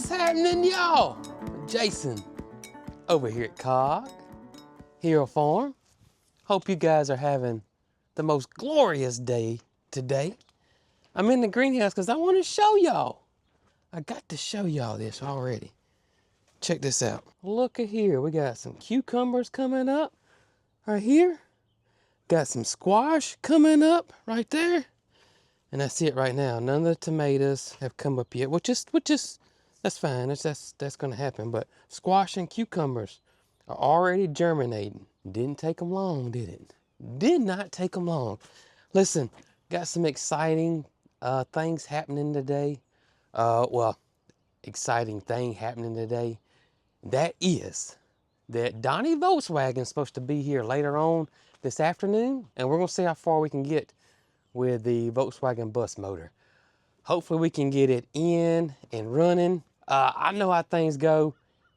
What's happening, y'all? Jason over here at Cog Hill Farm. Hope you guys are having the most glorious day today. I'm in the greenhouse because I want to show y'all. I got to show y'all this already. Check this out. Look at here. We got some cucumbers coming up right here. Got some squash coming up right there. And I see it right now. None of the tomatoes have come up yet, which is that's fine. That's gonna happen. But squash and cucumbers are already germinating. Didn't take them long, did it? Did not take them long. Listen, got some exciting things happening today. Exciting thing happening today. That is that Donnie Volkswagen is supposed to be here later on this afternoon, and we're gonna see how far we can get with the Volkswagen bus motor. Hopefully we can get it in and running. I know how things go,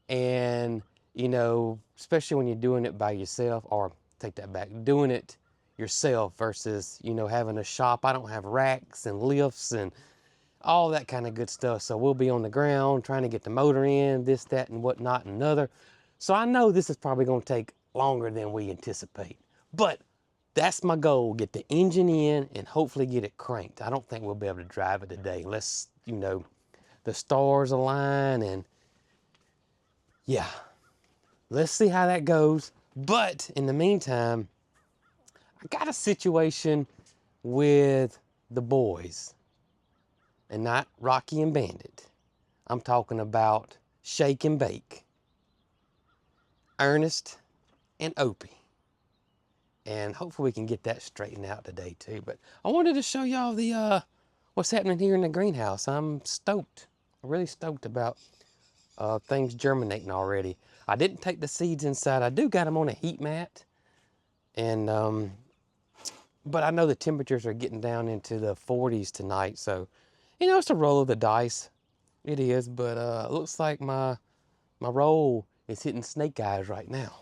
and you know, especially when you're doing it by yourself, or take that back, doing it yourself versus, you know, having a shop. I don't have racks and lifts and all that kind of good stuff. So we'll be on the ground trying to get the motor in, this, that, and whatnot, and another. So I know this is probably gonna take longer than we anticipate, but that's my goal, get the engine in and hopefully get it cranked. I don't think we'll be able to drive it today unless, you know, the stars align, and yeah, let's see how that goes. But in the meantime, I got a situation with the boys, and not Rocky and Bandit. I'm talking about Shake and Bake, Ernest and Opie. And hopefully we can get that straightened out today too. But I wanted to show y'all the what's happening here in the greenhouse. I'm stoked, really stoked about things germinating already. I didn't take the seeds inside. I do got them on a heat mat, and but I know the temperatures are getting down into the 40s tonight. So, you know, it's a roll of the dice. It is, but it looks like my roll is hitting snake eyes right now.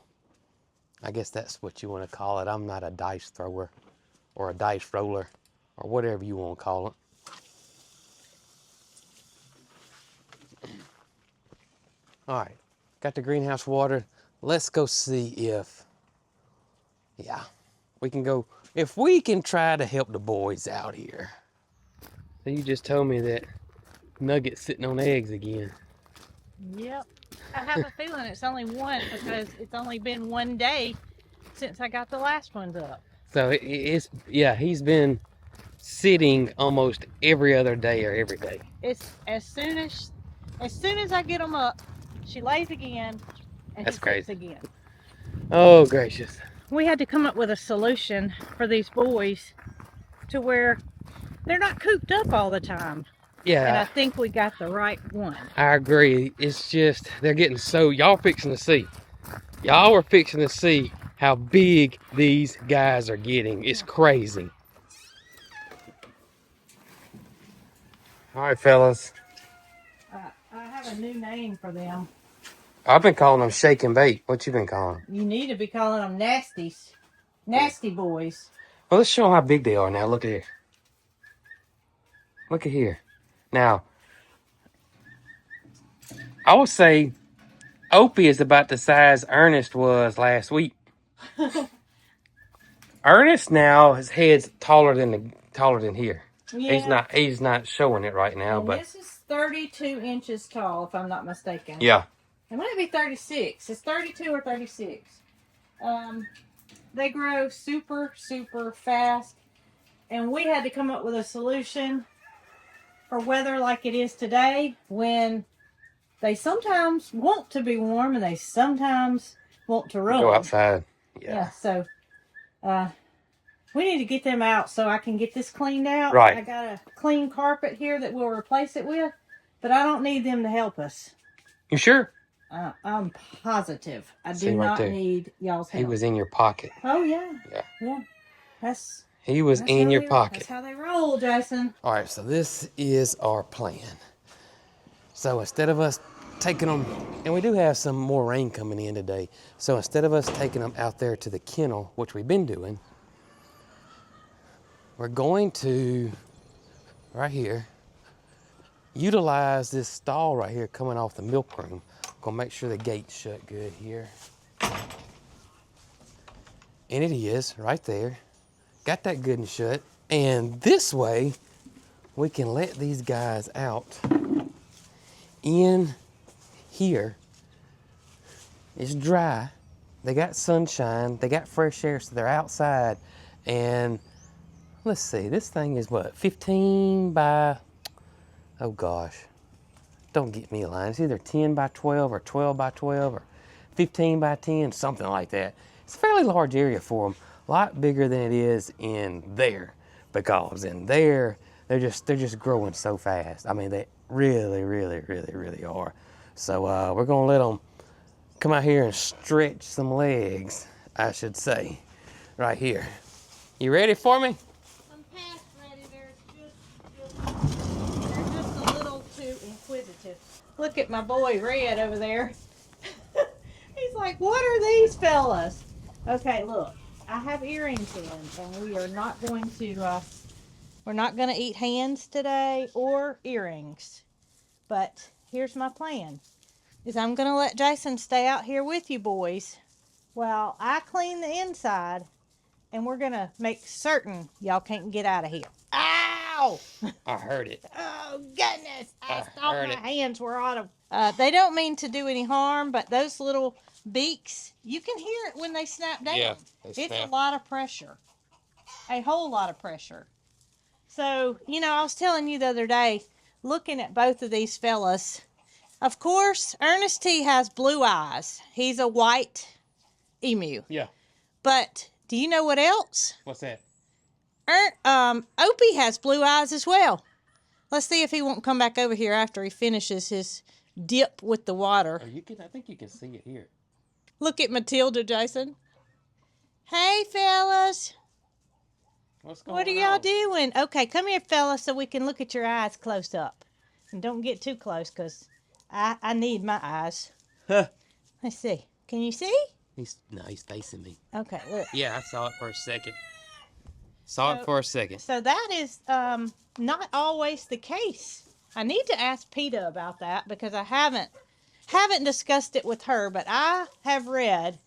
I guess that's what you want to call it. I'm not a dice thrower or a dice roller or whatever you want to call it. All right, got the greenhouse water. Let's go see if, yeah, we can go, if we can try to help the boys out here. So you just told me that Nugget's sitting on eggs again. Yep. I have a feeling it's only one because it's only been one day since I got the last ones up. So yeah, he's been sitting almost every other day or every day. It's as soon as I get them up, she lays again and That's he crazy. sits again. Oh, gracious. We had to come up with a solution for these boys to where they're not cooped up all the time. Yeah. And I think we got the right one. I agree. It's just, they're getting so, y'all fixing to see. Y'all are fixing to see how big these guys are getting. It's crazy. All right, fellas. I have a new name for them. I've been calling them Shake and Bake. What you been calling them? You need to be calling them nasties. Nasty boys. Well, let's show them how big they are now. Look at here. Look at here. Now, I would say Opie is about the size Ernest was last week. Ernest now, his head's taller than here. Yeah. He's not showing it right now, and but this is 32 inches tall, if I'm not mistaken. yeah. It might be 36. It's 32 or 36. They grow super, super fast. And we had to come up with a solution for weather like it is today, when they sometimes want to be warm and they sometimes want to run. Go outside. Yeah, so we need to get them out so I can get this cleaned out. Right. I got a clean carpet here that we'll replace it with, but I don't need them to help us. You sure? I'm positive. I do not need y'all's help. He was in your pocket. Oh, yeah. Yeah. Yeah. He was in your pocket. That's how they roll, Jason. All right, so this is our plan. So instead of us taking them, and we do have some more rain coming in today, so instead of us taking them out there to the kennel, which we've been doing, we're going to, right here, utilize this stall right here coming off the milk room. Gonna make sure the gate's shut good here. And it is right there. Got that good and shut. And this way, we can let these guys out in here. It's dry. They got sunshine. They got fresh air, so they're outside. And let's see, this thing is what, 15 by, oh gosh, don't get me a line. It's either 10 by 12 or 12 by 12 or 15 by 10, something like that. It's a fairly large area for them, a lot bigger than it is in there, because in there, they're just growing so fast. I mean, they really are. So we're gonna let them come out here and stretch some legs, I should say, right here. You ready for me? I'm past ready. They're just a little too inquisitive. Look at my boy Red over there. He's like, what are these fellas? Okay, look, I have earrings in, and we are not going to, we're not going to eat hands today or earrings. But here's my plan, is I'm going to let Jason stay out here with you boys while I clean the inside, and we're going to make certain y'all can't get out of here. Ow! I heard it. Oh, goodness. I thought heard my it. hands were on them. They don't mean to do any harm, but those little beaks, you can hear it when they snap down. Yeah, it's snap. a lot of pressure. A whole lot of pressure. So, I was telling you the other day, looking at both of these fellas, of course, Ernest T has blue eyes. He's a white emu. Yeah. But do you know what else? What's that? Opie has blue eyes as well. Let's see if he won't come back over here after he finishes his dip with the water. Oh, I think you can see it here. Look at Matilda, Jason. Hey, fellas. What's going on? What are y'all doing? Okay, come here, fellas, so we can look at your eyes close up. And don't get too close, because I need my eyes. Huh. Let's see. Can you see? He's facing me. Okay, look. Yeah, I saw it for a second. So that is not always the case. I need to ask PETA about that, because I haven't discussed it with her, but I have read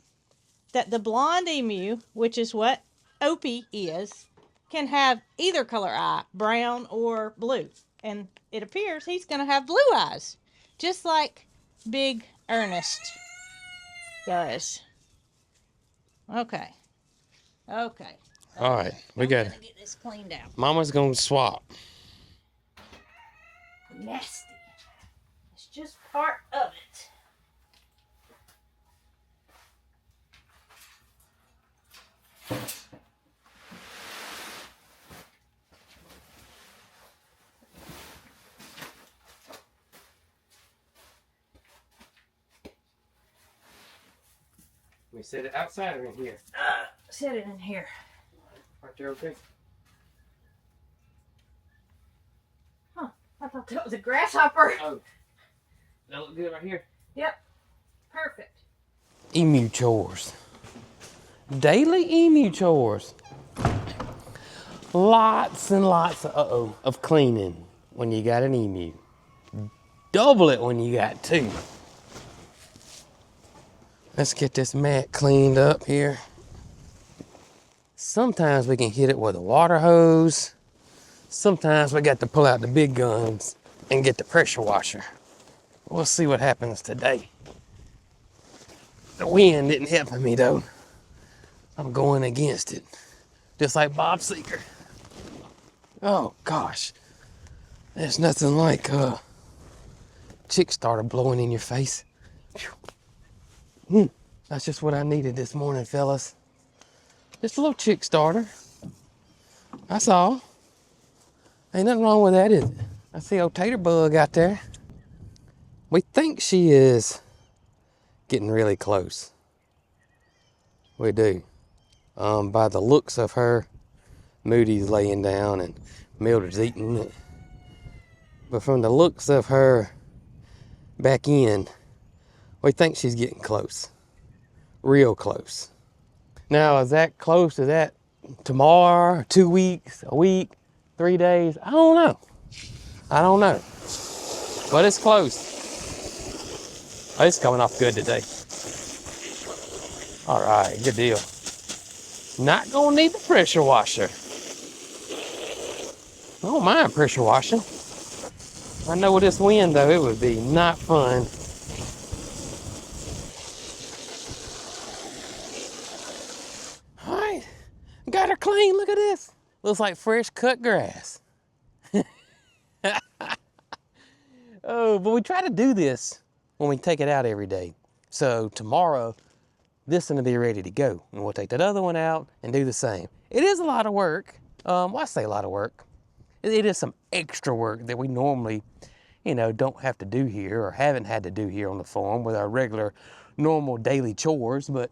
that the blonde emu, which is what Opie is, can have either color eye, brown or blue. And it appears he's going to have blue eyes, just like Big Ernest does. Okay. All right, we got it. Get this cleaned out. Mama's gonna swap. Nasty. It's just part of it. We set it outside or in here? Set it in here. Right there, okay? Huh. I thought that was a grasshopper. Oh. That look good right here? Yep. Perfect. Emu chores. Daily emu chores. Lots and lots of cleaning when you got an emu. Double it when you got two. Let's get this mat cleaned up here. Sometimes we can hit it with a water hose. Sometimes we got to pull out the big guns and get the pressure washer. We'll see what happens today. The wind isn't helping me though. I'm going against it. Just like Bob Seeger. Oh gosh. There's nothing like chick starter blowing in your face. That's just what I needed this morning, fellas. Just a little chick starter. That's all. Ain't nothing wrong with that, is it? I see old tater bug out there. We think she is getting really close. We do. By the looks of her, Moody's laying down and Mildred's eating it. But from the looks of her back in, we think she's getting close. Real close. Now, is that close to that tomorrow, 2 weeks, a week, 3 days? I don't know. but it's close. Oh, it's coming off good today. All right, good deal. Not gonna need the pressure washer. I don't mind pressure washing. I know with this wind though, it would be not fun. All right, got her clean, look at this. Looks like fresh cut grass. Oh, but we try to do this when we take it out every day. So tomorrow, this is gonna be ready to go. And we'll take that other one out and do the same. It is a lot of work. Well, I say a lot of work. It is some extra work that we normally, you know, don't have to do here or haven't had to do here on the farm with our regular, normal daily chores. But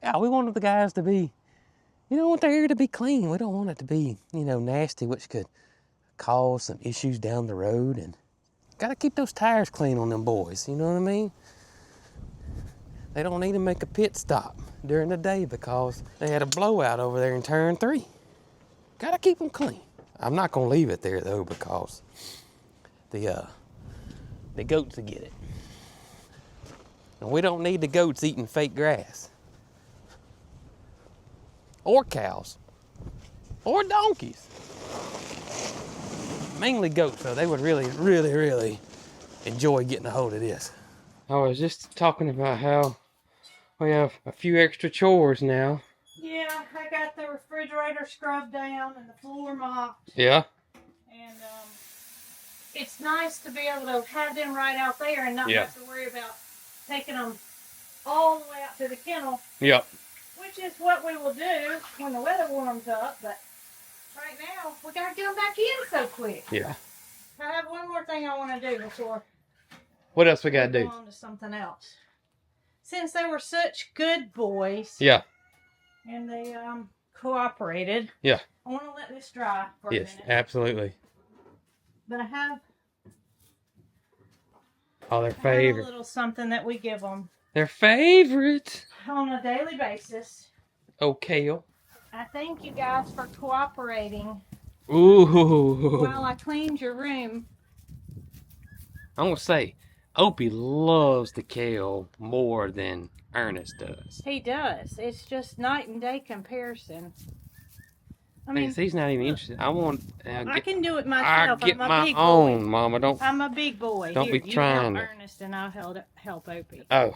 yeah, we want the guys to be, you know, want their area to be clean. We don't want it to be, you know, nasty, which could cause some issues down the road. And gotta keep those tires clean on them boys, you know what I mean? They don't need to make a pit stop during the day because they had a blowout over there in turn 3. Gotta keep them clean. I'm not gonna leave it there though because the goats will get it. And we don't need the goats eating fake grass. Or cows. Or donkeys. Mainly goats though, they would really enjoy getting a hold of this. I was just talking about how we have a few extra chores now. Yeah, I got the refrigerator scrubbed down and the floor mopped. Yeah. And it's nice to be able to have them right out there and not have to worry about taking them all the way out to the kennel. Yep. Which is what we will do when the weather warms up. But right now, we got to get them back in so quick. Yeah. I have one more thing I want to do before. What else we got to do? Go on to something else. Since they were such good boys. Yeah. And they cooperated. Yeah. I want to let this dry for a minute. Yes, absolutely. But I have their favorite. A little something that we give them. Their favorite. On a daily basis. Oh, kale. I thank you guys for cooperating. Ooh. While I cleaned your room. I'm going to say, Opie loves the kale more than Ernest does. He does. It's just night and day comparison. I mean, he's not even interested. I can do it myself. I get I'm a my big own, boy. Mama. I'm a big boy. Don't Here, be trying you to. help Ernest and I'll help Opie. Oh,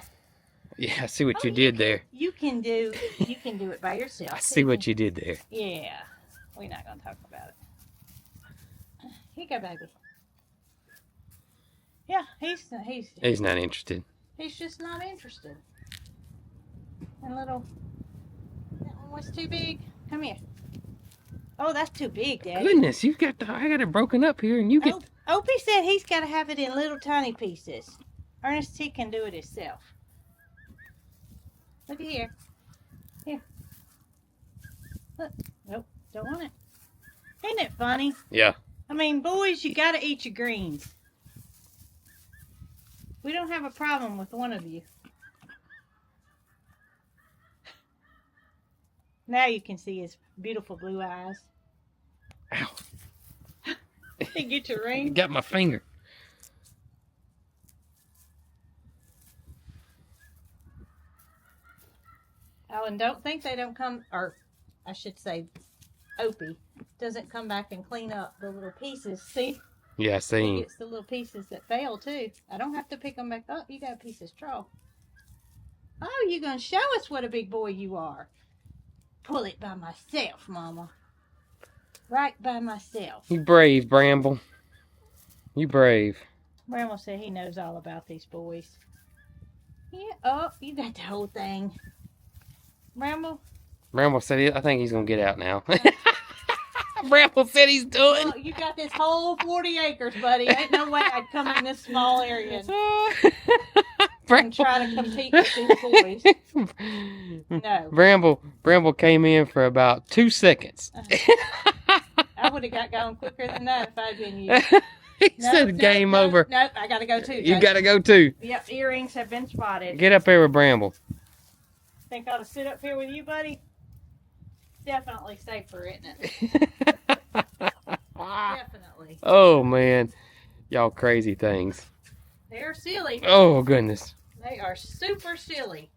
yeah. I see what you did there. You can do it by yourself. I see what you did there. Yeah, we're not gonna talk about it. Here you go, baby. Yeah, he's not interested. He's just not interested. And that one was too big. Come here. Oh, that's too big, Daddy. Goodness, I got it broken up here, and you get. Opie said he's got to have it in little tiny pieces. Ernest, he can do it himself. Look at here. Here. Look. Nope, don't want it. Ain't it funny? Yeah. I mean, boys, you got to eat your greens. We don't have a problem with one of you. Now you can see his beautiful blue eyes. Ow. Did you get your ring? You got my finger. Oh, and don't think they don't come, or I should say, Opie doesn't come back and clean up the little pieces. See? Yeah, I seen. He gets the little pieces that fail, too. I don't have to pick them back up. You got a piece of straw. Oh, you're going to show us what a big boy you are. Pull it by myself, Mama. Right by myself. You brave, Bramble. You brave. Bramble said he knows all about these boys. Yeah. Oh, you got the whole thing. Bramble? Bramble said, I think he's going to get out now. Bramble said he's doing. Well, you got this whole 40 acres, buddy. Ain't no way I'd come in this small area and try to compete with these boys. No. Bramble came in for about 2 seconds. I would have got going quicker than that if I'd been you. He said game over. Nope, I got to go too. You got to go too. Yep, earrings have been spotted. Get up there with Bramble. Think I ought to sit up here with you, buddy? Definitely safer, isn't it? Definitely. Oh, man. Y'all crazy things. They're silly. Oh, goodness. They are super silly.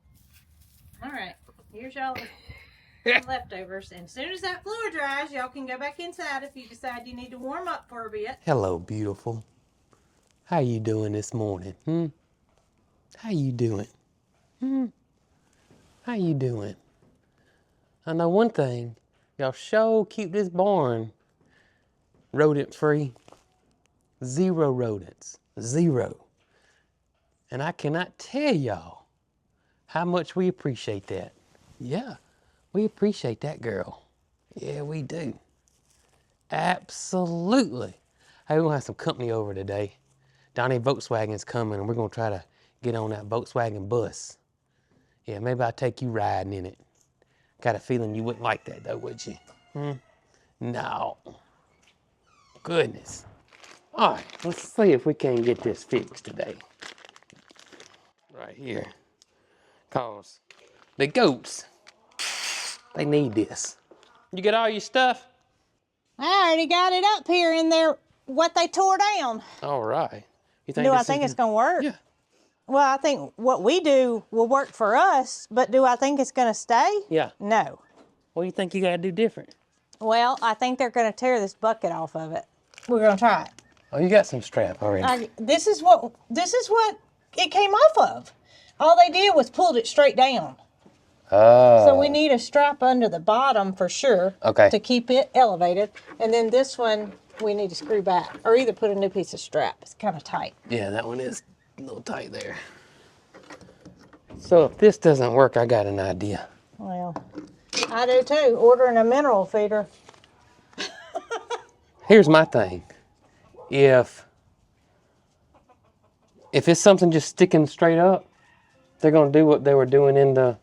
All right, here's y'all leftovers. And as soon as that fluid dries, y'all can go back inside if you decide you need to warm up for a bit. Hello, beautiful. How you doing this morning? How you doing? How you doing? I know one thing. Y'all sure keep this barn rodent free. 0 rodents. 0. And I cannot tell y'all how much we appreciate that. Yeah, we appreciate that, girl. Yeah, we do. Absolutely. Hey, we're gonna have some company over today. Donnie Volkswagen's coming and we're gonna try to get on that Volkswagen bus. Yeah, maybe I'll take you riding in it. Got a feeling you wouldn't like that though, would you? No. Goodness. All right, let's see if we can get this fixed today. Right here. Cause the goats, they need this. You get all your stuff? I already got it up here in there, what they tore down. All right. You think Do I this think is it's going to work? Yeah. Well, I think what we do will work for us, but do I think it's going to stay? Yeah. No. What do you think you gotta do different? Well, I think they're going to tear this bucket off of it. We're going to try it. Oh, you got some strap already. This is what it came off of. All they did was pulled it straight down. Oh. So we need a strap under the bottom for sure. Okay. To keep it elevated. And then this one we need to screw back or either put a new piece of strap. It's kind of tight. Yeah, that one is a little tight there. So if this doesn't work, I got an idea. Well, I do too. Ordering a mineral feeder. Here's my thing. If it's something just sticking straight up, they're gonna do what they were doing in the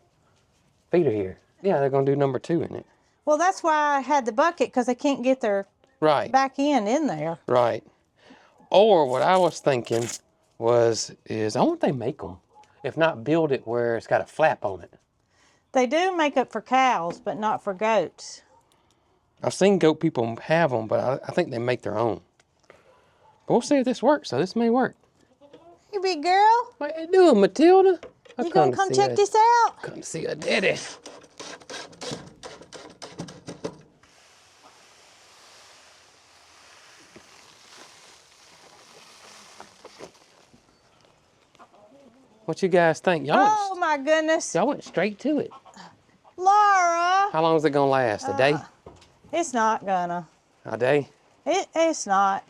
feeder here. Yeah, they're gonna do number 2 in it. Well, that's why I had the bucket because they can't get their Right. back end in there. Right. Or what I was thinking is I wonder if they make them. If not, build it where it's got a flap on it. They do make it for cows, but not for goats. I've seen goat people have them, but I think they make their own. But we'll see if this works. So this may work. Hey, big girl. What you doing, Matilda? You gonna come check this out? Come see a daddy. What you guys think? Oh my goodness. Y'all went straight to it. Laura. How long is it gonna last? A day? It's not gonna. A day? It's not.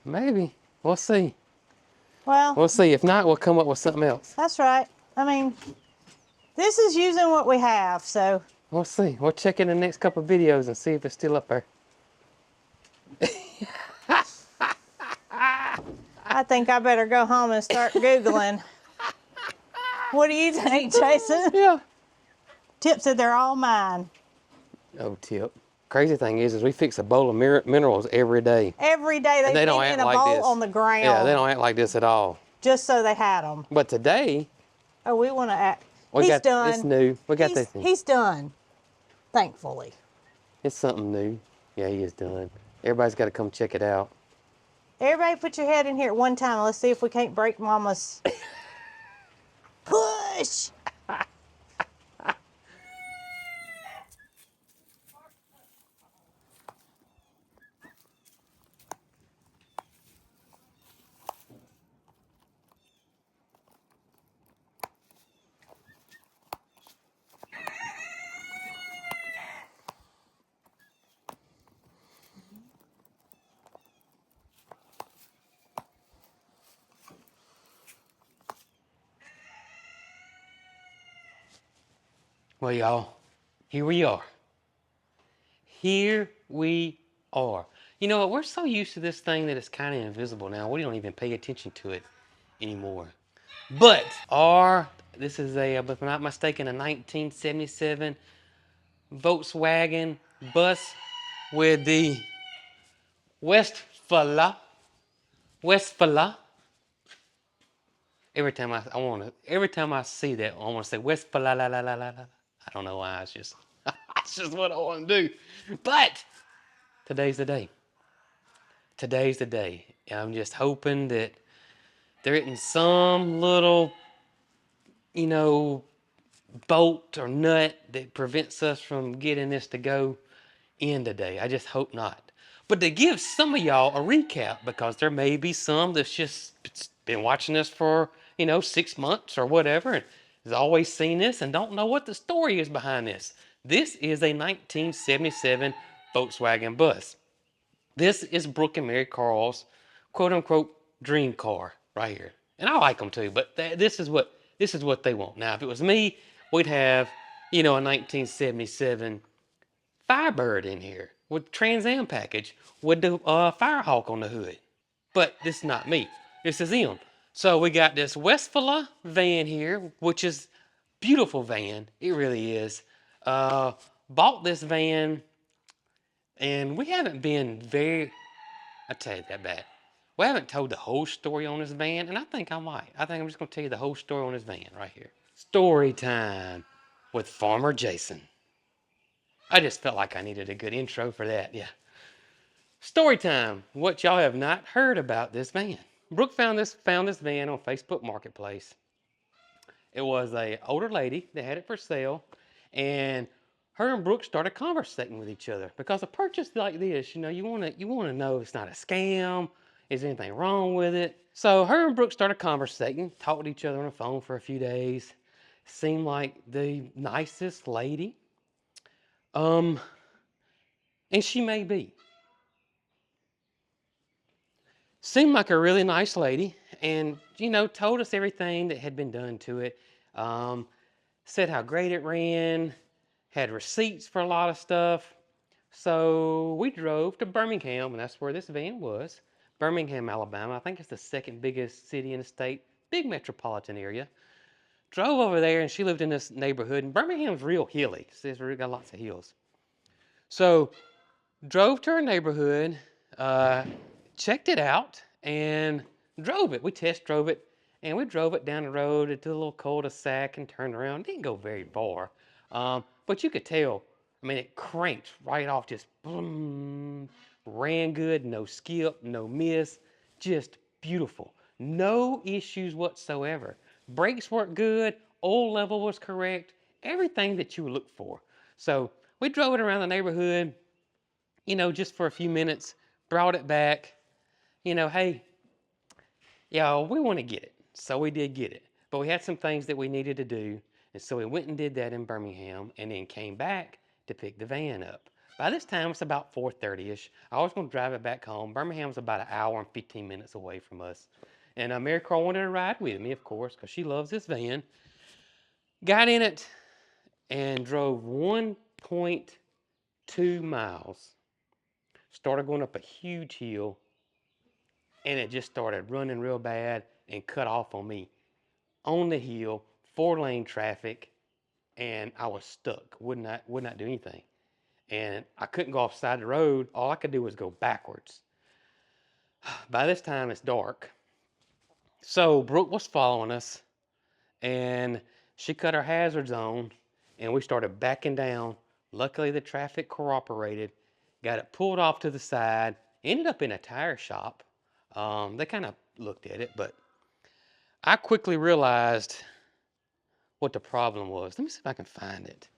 Maybe. We'll see. Well, We'll see. If not, we'll come up with something else. that's right. I mean, this is using what we have, so. We'll see. We'll check in the next couple of videos and see if it's still up there. I think I better go home and start Googling. What do you think, Jason? Yeah. Tip said they're all mine. Oh, Tip. Crazy thing is we fix a bowl of minerals every day. Every day And they don't put act in a like bowl this. on the ground. Yeah, they don't act like this at all. Just so they had them. But today, Oh, we want to act. we He's got done. it's new. We got this. He's done. Thankfully. It's something new. Yeah, he is done. Everybody's got to come check it out. Everybody put your head in here at one time. Let's see if we can't break Mama's push. Well, y'all, here we are. Here we are. You know what? We're so used to this thing that it's kind of invisible now. We don't even pay attention to it anymore. But this is if I'm not mistaken, a 1977 Volkswagen bus with the Westfala. Every time I see that, I want to say Westfala la la la la la. I don't know why. It's just what I want to do. But today's the day. Today's the day. I'm just hoping that there isn't some little, you know, bolt or nut that prevents us from getting this to go in today. I just hope not. But to give some of y'all a recap, because there may be some that's just been watching this for, 6 months or whatever, and has always seen this and don't know what the story is behind this. This is a 1977 Volkswagen bus. This is Brooke and Mary Carl's quote unquote dream car right here. And I like them too, but this is what they want. Now, if it was me, we'd have, a 1977 Firebird in here with Trans Am package with the Firehawk on the hood. But this is not me. This is them. So we got this Westfala van here, which is beautiful van. It really is. Bought this van, and we haven't been very. I tell you that bad. We haven't told the whole story on this van, and I think I might. I think I'm just gonna tell you the whole story on this van right here. Story time with Farmer Jason. I just felt like I needed a good intro for that. Yeah. Story time. What y'all have not heard about this van. Brooke found this van on Facebook Marketplace. It was a older lady that had it for sale, and her and Brooke started conversating with each other because a purchase like this, you wanna know if it's not a scam. Is anything wrong with it? So her and Brooke started conversating, talked to each other on the phone for a few days. Seemed like the nicest lady. Um, and she may be. Seemed like a really nice lady, and told us everything that had been done to it. Um, Said how great it ran, had receipts for a lot of stuff. So we drove to Birmingham, and that's where this van was. Birmingham, Alabama. I think it's the second biggest city in the state, big metropolitan area. Drove over there, and she lived in this neighborhood, and Birmingham's real hilly. It's really got lots of hills. So drove to her neighborhood, uh, checked it out, and drove it. We test drove it, and we drove it down the road into a little cul-de-sac and turned around. Didn't go very far, but you could tell. I mean, it cranked right off, just boom, ran good, no skip, no miss, just beautiful. No issues whatsoever. Brakes worked good, oil level was correct, everything that you would look for. So we drove it around the neighborhood, just for a few minutes, brought it back. Hey, y'all, we want to get it. So we did get it. But we had some things that we needed to do. And so we went and did that in Birmingham and then came back to pick the van up. By this time, it's about 4:30ish. I was going to drive it back home. Birmingham's about an hour and 15 minutes away from us. And Mary Carl wanted to ride with me, of course, because she loves this van. Got in it and drove 1.2 miles. Started going up a huge hill, and it just started running real bad and cut off on me on the hill, 4-lane traffic, and I was stuck. Would not do anything. And I couldn't go off the side of the road. All I could do was go backwards. By this time, it's dark. So Brooke was following us, and she cut her hazards on, and we started backing down. Luckily, the traffic cooperated, got it pulled off to the side, ended up in a tire shop. They kind of looked at it, but I quickly realized what the problem was. Let me see if I can find it.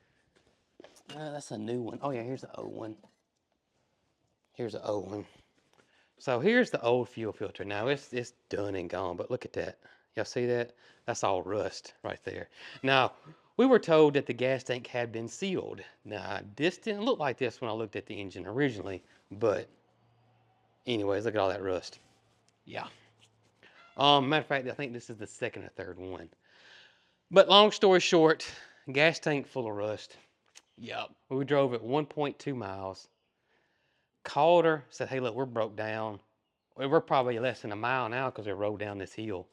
That's a new one. Oh yeah, here's the old one. Here's the old one. So here's the old fuel filter. Now it's done and gone, but look at that. Y'all see that? That's all rust right there. Now, we were told that the gas tank had been sealed. Now, this didn't look like this when I looked at the engine originally, but anyways, look at all that rust. Yeah. Matter of fact, I think this is the second or third one. But long story short, gas tank full of rust. Yep. We drove it 1.2 miles. Called her, said, hey, look, we're broke down. We're probably less than a mile now because we rode down this hill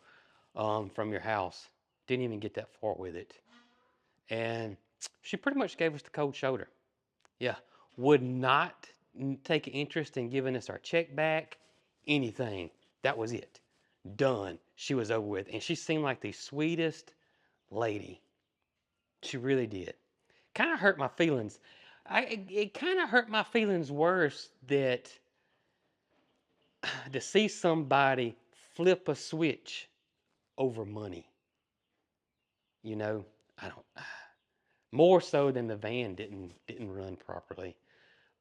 from your house. Didn't even get that far with it. And she pretty much gave us the cold shoulder. Yeah. Would not take an interest in giving us our check back, anything. That was it. Done. She was over with. And she seemed like the sweetest lady. She really did. Kind of hurt my feelings. it kind of hurt my feelings worse that to see somebody flip a switch over money. You know, I don't. More so than the van didn't run properly.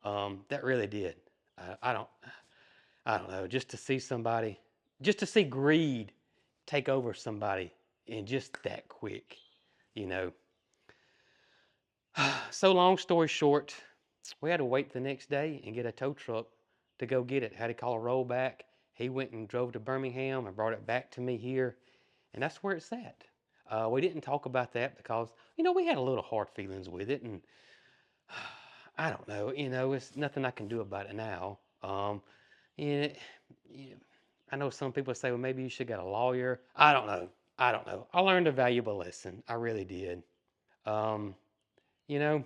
That really did. I don't. I don't know. Just to see somebody, just to see greed take over somebody, and just that quick. You know. So long story short, we had to wait the next day and get a tow truck to go get it. Had to call a rollback. He went and drove to Birmingham and brought it back to me here, and that's where it's at. We didn't talk about that because we had a little hard feelings with it, and I don't know. It's nothing I can do about it now. Yeah, yeah, I know some people say, well, maybe you should get a lawyer. I don't know. I don't know. I learned a valuable lesson. I really did. Um, you know,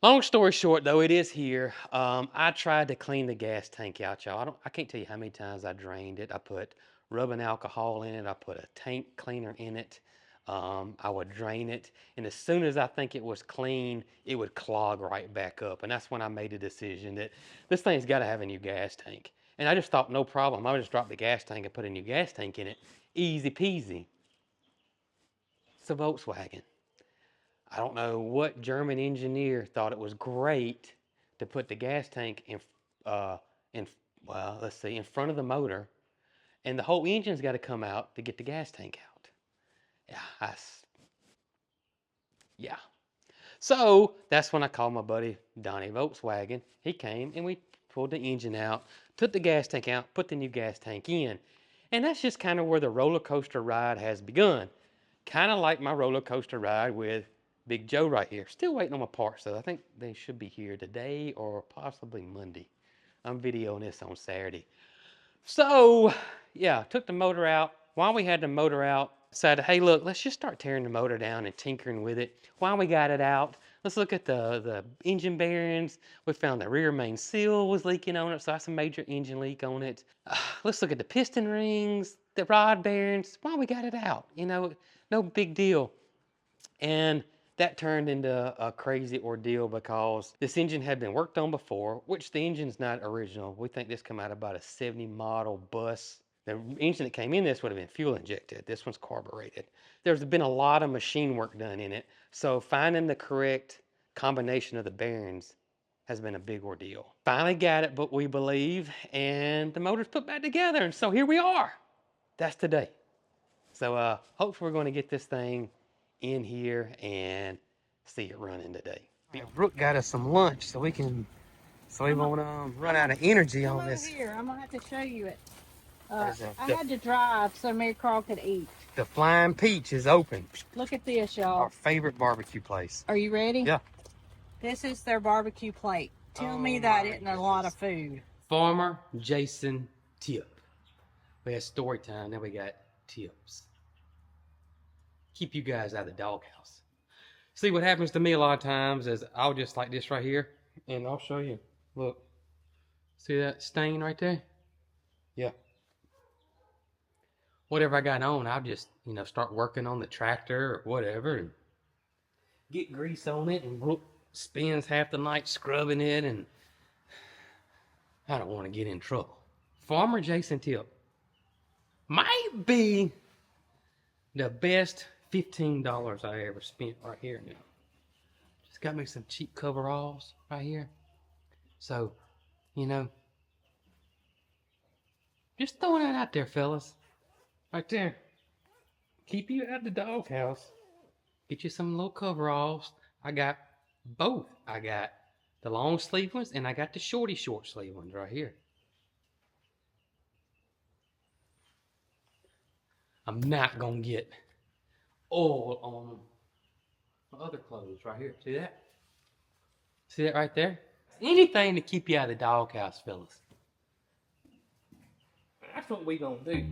Long story short, though, it is here. I tried to clean the gas tank out, y'all. I can't tell you how many times I drained it. I put rubbing alcohol in it. I put a tank cleaner in it. I would drain it, and as soon as I think it was clean, it would clog right back up. And that's when I made a decision that this thing's got to have a new gas tank. And I just thought, no problem. I would just drop the gas tank and put a new gas tank in it. Easy peasy. It's a Volkswagen. I don't know what German engineer thought it was great to put the gas tank in well, let's see, in front of the motor, and the whole engine's got to come out to get the gas tank out. Yeah, yeah. So that's when I called my buddy Donnie Volkswagen. He came and we pulled the engine out, took the gas tank out, put the new gas tank in, and that's just kind of where the roller coaster ride has begun. Kind of like my roller coaster ride with Big Joe right here. Still waiting on my parts though. I think they should be here today or possibly Monday. I'm videoing this on Saturday. So, yeah, took the motor out. While we had the motor out, decided, hey, look, let's just start tearing the motor down and tinkering with it. While we got it out, let's look at the engine bearings. We found the rear main seal was leaking on it, so that's a major engine leak on it. Let's look at the piston rings, the rod bearings. While we got it out, no big deal. And that turned into a crazy ordeal because this engine had been worked on before, which the engine's not original. We think this came out about a 70 model bus. The engine that came in this would have been fuel injected. This one's carbureted. There's been a lot of machine work done in it. So finding the correct combination of the bearings has been a big ordeal. Finally got it, but we believe, and the motor's put back together. And so here we are. That's today. So hopefully we're going to get this thing in here and see it running today. Brooke got us some lunch so we won't run out of energy on this. Here, I'm gonna have to show you it. What is that? I had to drive so Mary Carl could eat. The Flying Peach is open. Look at this, y'all. Our favorite barbecue place. Are you ready? Yeah. This is their barbecue plate. Tell me that isn't a lot of food. Farmer Jason tip. We had story time, now we got tips. Keep you guys out of the doghouse. See, what happens to me a lot of times is I'll just like this right here, and I'll show you. Look, see that stain right there? Yeah. Whatever I got on, I'll just, start working on the tractor or whatever, and get grease on it, and Brooke spends half the night scrubbing it, and I don't want to get in trouble. Farmer Jason tip might be the best $15 I ever spent right here now. Just got me some cheap coveralls right here. So, just throwing that out there, fellas. Right there. Keep you out of the doghouse. Get you some little coveralls. I got both. I got the long sleeve ones and I got the short sleeve ones right here. I'm not gonna get oil on my other clothes right here. See that? See that right there? Anything to keep you out of the doghouse, fellas. That's what we gonna do.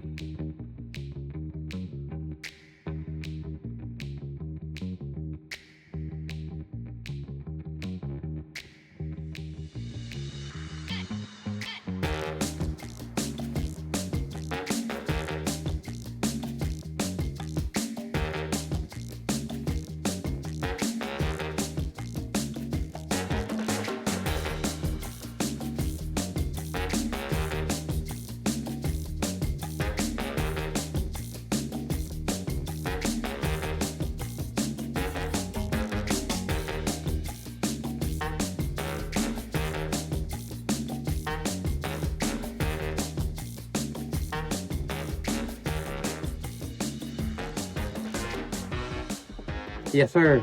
Yes, sir.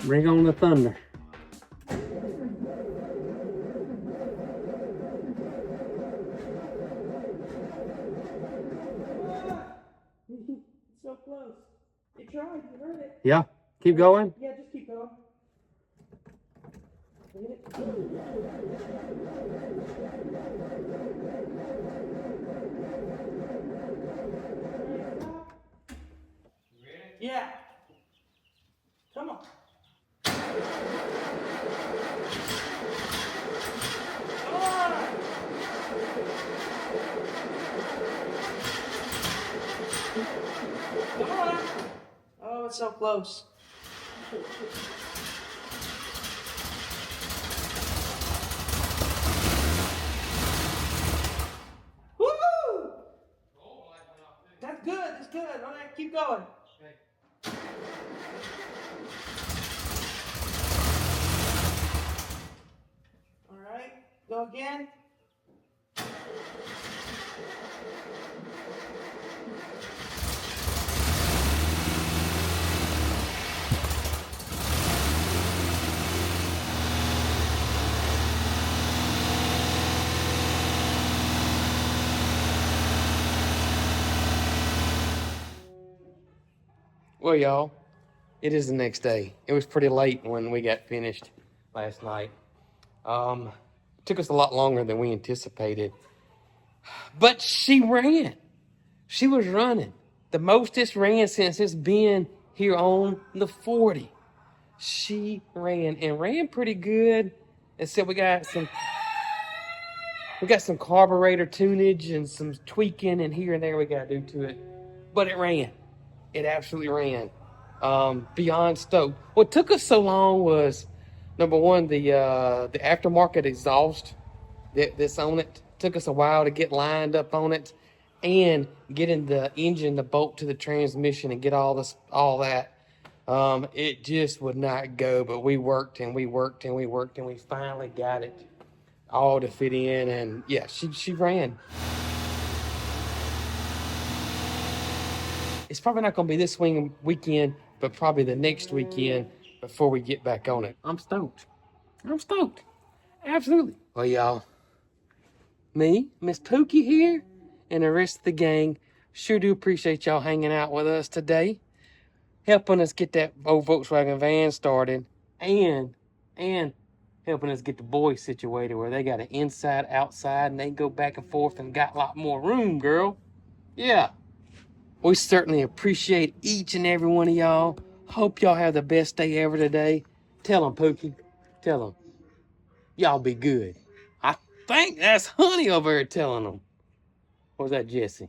Bring on the thunder. So close. You tried, you heard it. Yeah, keep going. Yeah, just keep going. Yeah. Come on. Come on. Come on. Oh, it's so close. Woo! That's good. That's good. All right, keep going. All right, go again. Well, y'all, it is the next day. It was pretty late when we got finished last night. Took us a lot longer than we anticipated. But she ran. She was running. The most it's ran since it's been here on the 40. She ran and ran pretty good. Except we got some carburetor tunage and some tweaking and here and there we gotta do to it. But it ran. It absolutely ran. Beyond stoked. What took us so long was number one, the aftermarket exhaust that's on it. Took us a while to get lined up on it and getting the engine to bolt to the transmission and get all that. It just would not go, but we worked and we worked and we worked and we finally got it all to fit in. And yeah, she ran. It's probably not going to be this weekend, but probably the next weekend before we get back on it. I'm stoked. I'm stoked. Absolutely. Well, y'all, me, Miss Pookie here, and the rest of the gang sure do appreciate y'all hanging out with us today, helping us get that old Volkswagen van started, and helping us get the boys situated where they got an inside, outside, and they go back and forth and got a lot more room, girl. Yeah. We certainly appreciate each and every one of y'all. Hope y'all have the best day ever today. Tell them, Pookie. Tell them. Y'all be good. I think that's Honey over there telling them. Or was that Jesse?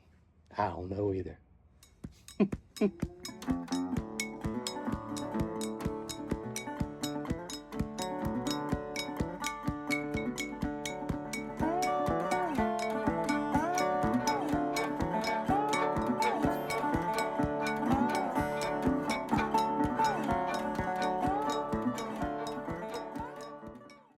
I don't know either.